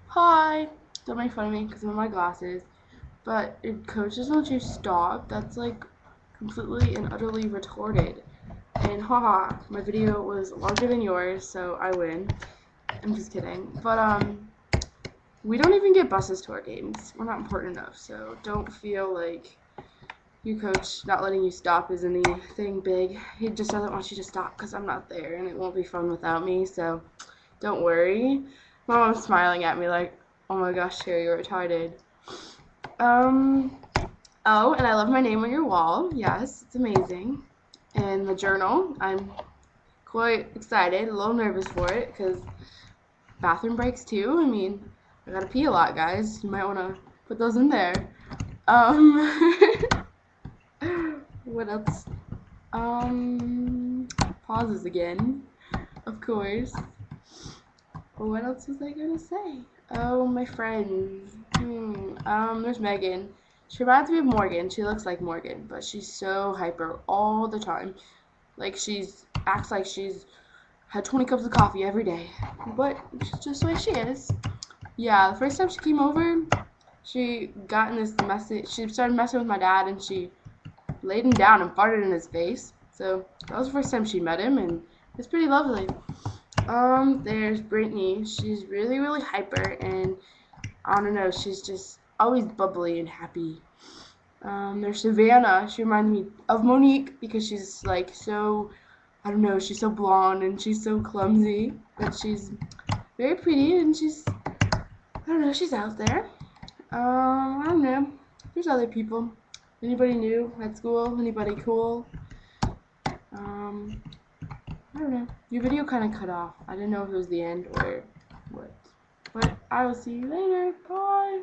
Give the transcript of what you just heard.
Hi! Don't make fun of me because I'm in my glasses. But if coaches won't you stop, that's like completely and utterly retarded. And haha, my video was longer than yours, so I win. I'm just kidding. But we don't even get buses to our games. We're not important enough, so don't feel like you coach not letting you stop is anything big. He just doesn't want you to stop because I'm not there, and it won't be fun without me. So don't worry. My mom's smiling at me like, oh my gosh, Terry, you're retarded. Um, oh, and I love my name on your wall. Yes, it's amazing. And the journal, I'm quite excited, a little nervous for it because bathroom breaks too. I mean, I gotta pee a lot, guys. You might want to put those in there. Um, what else? Pauses again, of course. What else was I gonna say? Oh, my friends. There's Megan. She reminds me of Morgan. She looks like Morgan, but she's so hyper all the time. Like she's acts like she's had 20 cups of coffee every day. But she's just the way she is. Yeah, the first time she came over, she got in this message. She started messing with my dad, and she laid him down and farted in his face. So that was the first time she met him, and it's pretty lovely. There's Brittany. She's really, really hyper, and I don't know, she's just always bubbly and happy. There's Savannah. She reminds me of Monique because she's like so, I don't know, she's so blonde and she's so clumsy, but she's very pretty and I don't know, she's out there. I don't know. There's other people. Anybody new at school? Anybody cool? Um, I don't know. Your video kind of cut off. I didn't know if it was the end or what. But I will see you later. Bye.